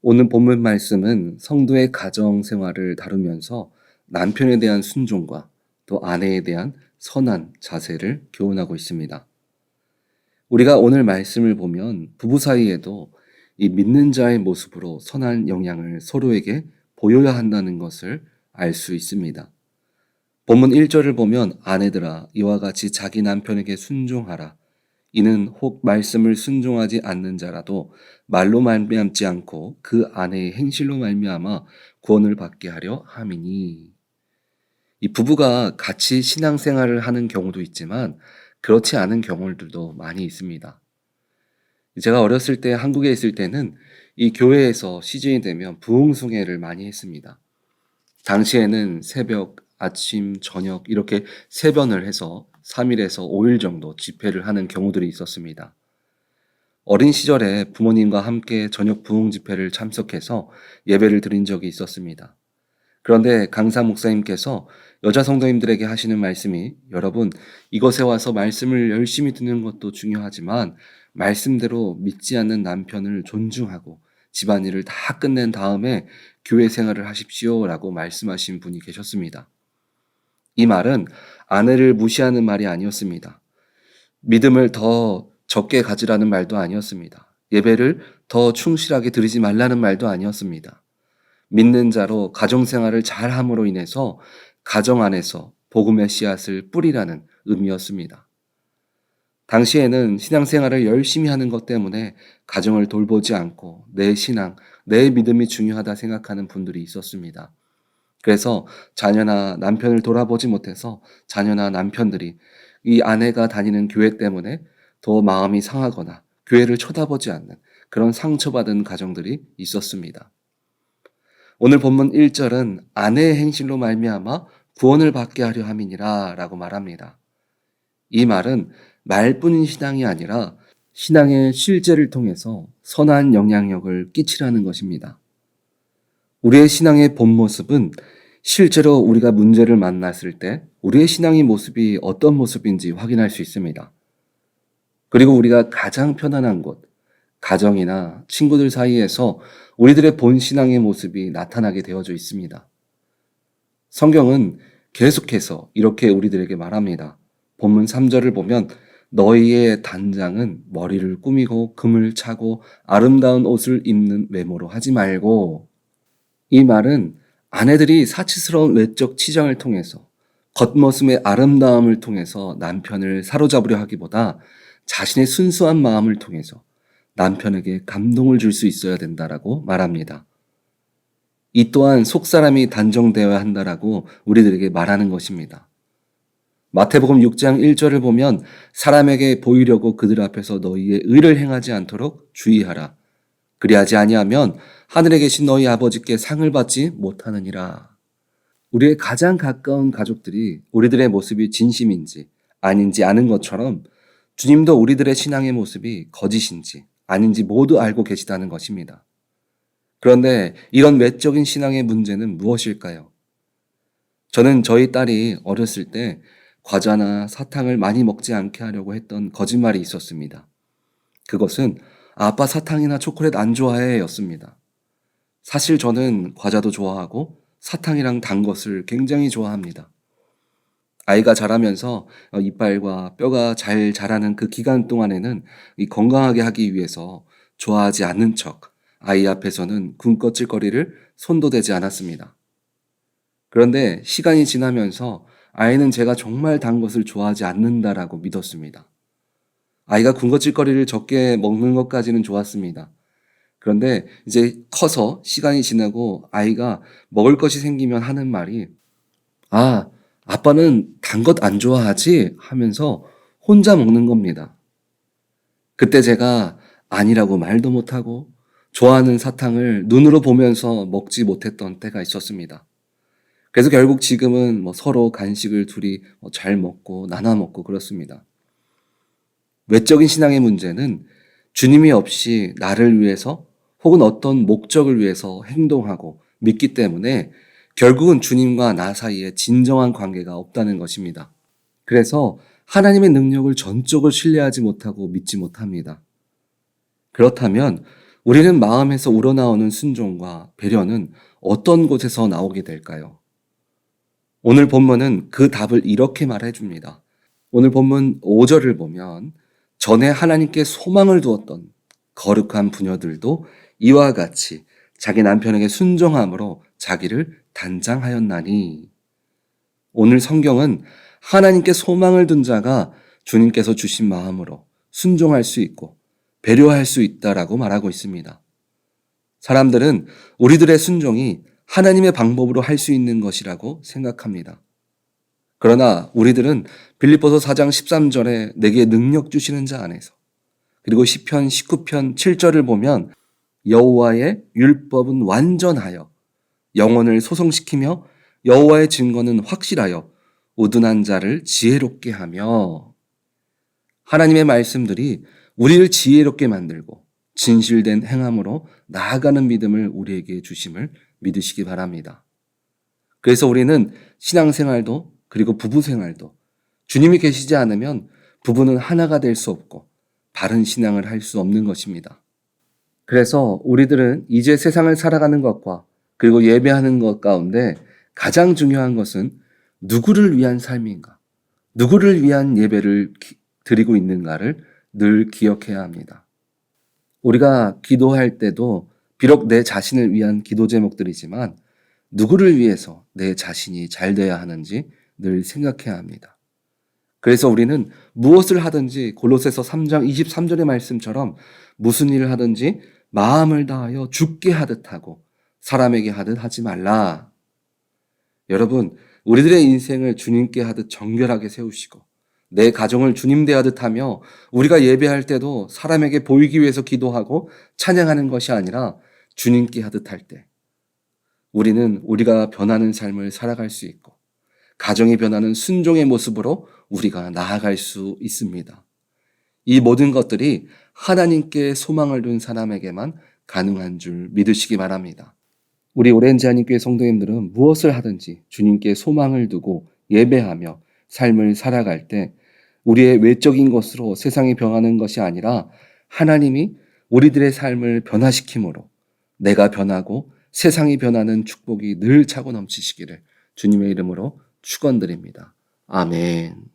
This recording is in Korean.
오늘 본문 말씀은 성도의 가정 생활을 다루면서 남편에 대한 순종과 또 아내에 대한 선한 자세를 교훈하고 있습니다. 우리가 오늘 말씀을 보면 부부 사이에도 이 믿는 자의 모습으로 선한 영향을 서로에게 보여야 한다는 것을 알 수 있습니다. 본문 1절을 보면 아내들아 이와 같이 자기 남편에게 순종하라. 이는 혹 말씀을 순종하지 않는 자라도 말로 말미암지 않고 그 아내의 행실로 말미암아 구원을 받게 하려 함이니. 이 부부가 같이 신앙생활을 하는 경우도 있지만 그렇지 않은 경우들도 많이 있습니다. 제가 어렸을 때 한국에 있을 때는 이 교회에서 시즌이 되면 부흥숭회를 많이 했습니다. 당시에는 새벽, 아침, 저녁 이렇게 세번을 해서 3일에서 5일 정도 집회를 하는 경우들이 있었습니다. 어린 시절에 부모님과 함께 저녁 부흥 집회를 참석해서 예배를 드린 적이 있었습니다. 그런데 강사 목사님께서 여자 성도님들에게 하시는 말씀이 여러분 이것에 와서 말씀을 열심히 듣는 것도 중요하지만 말씀대로 믿지 않는 남편을 존중하고 집안일을 다 끝낸 다음에 교회 생활을 하십시오라고 말씀하신 분이 계셨습니다. 이 말은 아내를 무시하는 말이 아니었습니다. 믿음을 더 적게 가지라는 말도 아니었습니다. 예배를 더 충실하게 드리지 말라는 말도 아니었습니다. 믿는 자로 가정생활을 잘함으로 인해서 가정 안에서 복음의 씨앗을 뿌리라는 의미였습니다. 당시에는 신앙생활을 열심히 하는 것 때문에 가정을 돌보지 않고 내 신앙, 내 믿음이 중요하다 생각하는 분들이 있었습니다. 그래서 자녀나 남편을 돌아보지 못해서 자녀나 남편들이 이 아내가 다니는 교회 때문에 더 마음이 상하거나 교회를 쳐다보지 않는 그런 상처받은 가정들이 있었습니다. 오늘 본문 1절은 아내의 행실로 말미암아 구원을 받게 하려 함이니라 라고 말합니다. 이 말은 말뿐인 신앙이 아니라 신앙의 실제를 통해서 선한 영향력을 끼치라는 것입니다. 우리의 신앙의 본 모습은 실제로 우리가 문제를 만났을 때 우리의 신앙의 모습이 어떤 모습인지 확인할 수 있습니다. 그리고 우리가 가장 편안한 곳, 가정이나 친구들 사이에서 우리들의 본 신앙의 모습이 나타나게 되어져 있습니다. 성경은 계속해서 이렇게 우리들에게 말합니다. 본문 3절을 보면 너희의 단장은 머리를 꾸미고 금을 차고 아름다운 옷을 입는 외모로 하지 말고, 이 말은 아내들이 사치스러운 외적 치장을 통해서 겉모습의 아름다움을 통해서 남편을 사로잡으려 하기보다 자신의 순수한 마음을 통해서 남편에게 감동을 줄 수 있어야 된다라고 말합니다. 이 또한 속사람이 단정되어야 한다라고 우리들에게 말하는 것입니다. 마태복음 6장 1절을 보면 사람에게 보이려고 그들 앞에서 너희의 의를 행하지 않도록 주의하라. 그리하지 아니하면 하늘에 계신 너희 아버지께 상을 받지 못하느니라. 우리의 가장 가까운 가족들이 우리들의 모습이 진심인지 아닌지 아는 것처럼 주님도 우리들의 신앙의 모습이 거짓인지 아닌지 모두 알고 계시다는 것입니다. 그런데 이런 외적인 신앙의 문제는 무엇일까요? 저는 저희 딸이 어렸을 때 과자나 사탕을 많이 먹지 않게 하려고 했던 거짓말이 있었습니다. 그것은 아빠 사탕이나 초콜릿 안 좋아해 였습니다. 사실 저는 과자도 좋아하고 사탕이랑 단 것을 굉장히 좋아합니다. 아이가 자라면서 이빨과 뼈가 잘 자라는 그 기간 동안에는 이 건강하게 하기 위해서 좋아하지 않는 척 아이 앞에서는 군것질거리를 손도 대지 않았습니다. 그런데 시간이 지나면서 아이는 제가 정말 단 것을 좋아하지 않는다라고 믿었습니다. 아이가 군것질거리를 적게 먹는 것까지는 좋았습니다. 그런데 이제 커서 시간이 지나고 아이가 먹을 것이 생기면 하는 말이 아, 아빠는 단 것 안 좋아하지? 하면서 혼자 먹는 겁니다. 그때 제가 아니라고 말도 못하고 좋아하는 사탕을 눈으로 보면서 먹지 못했던 때가 있었습니다. 그래서 결국 지금은 서로 간식을 둘이 잘 먹고 나눠 먹고 그렇습니다. 외적인 신앙의 문제는 주님이 없이 나를 위해서 혹은 어떤 목적을 위해서 행동하고 믿기 때문에 결국은 주님과 나 사이에 진정한 관계가 없다는 것입니다. 그래서 하나님의 능력을 전적으로 신뢰하지 못하고 믿지 못합니다. 그렇다면 우리는 마음에서 우러나오는 순종과 배려는 어떤 곳에서 나오게 될까요? 오늘 본문은 그 답을 이렇게 말해 줍니다. 오늘 본문 5절을 보면 전에 하나님께 소망을 두었던 거룩한 부녀들도 이와 같이 자기 남편에게 순종함으로 자기를 단장하였나니. 오늘 성경은 하나님께 소망을 둔 자가 주님께서 주신 마음으로 순종할 수 있고 배려할 수 있다라고 말하고 있습니다. 사람들은 우리들의 순종이 하나님의 방법으로 할 수 있는 것이라고 생각합니다. 그러나 우리들은 빌립보서 4장 13절에 내게 능력 주시는 자 안에서, 그리고 시편 19편 7절을 보면 여호와의 율법은 완전하여 영혼을 소송시키며 여호와의 증거는 확실하여 우둔한 자를 지혜롭게 하며. 하나님의 말씀들이 우리를 지혜롭게 만들고 진실된 행함으로 나아가는 믿음을 우리에게 주심을 믿으시기 바랍니다. 그래서 우리는 신앙생활도 그리고 부부생활도 주님이 계시지 않으면 부부는 하나가 될 수 없고 바른 신앙을 할 수 없는 것입니다. 그래서 우리들은 이제 세상을 살아가는 것과 그리고 예배하는 것 가운데 가장 중요한 것은 누구를 위한 삶인가, 누구를 위한 예배를 드리고 있는가를 늘 기억해야 합니다. 우리가 기도할 때도 비록 내 자신을 위한 기도 제목들이지만 누구를 위해서 내 자신이 잘 돼야 하는지 늘 생각해야 합니다. 그래서 우리는 무엇을 하든지 골로새서 3장 23절의 말씀처럼 무슨 일을 하든지 마음을 다하여 주께 하듯 하고 사람에게 하듯 하지 말라. 여러분, 우리들의 인생을 주님께 하듯 정결하게 세우시고 내 가정을 주님 대하듯 하며 우리가 예배할 때도 사람에게 보이기 위해서 기도하고 찬양하는 것이 아니라 주님께 하듯 할 때 우리는 우리가 변하는 삶을 살아갈 수 있고 가정이 변하는 순종의 모습으로 우리가 나아갈 수 있습니다. 이 모든 것들이 하나님께 소망을 둔 사람에게만 가능한 줄 믿으시기 바랍니다. 우리 오렌지 한인교회 성도님들은 무엇을 하든지 주님께 소망을 두고 예배하며 삶을 살아갈 때 우리의 외적인 것으로 세상이 변하는 것이 아니라 하나님이 우리들의 삶을 변화시킴으로 내가 변하고 세상이 변하는 축복이 늘 차고 넘치시기를 주님의 이름으로 축원드립니다. 아멘.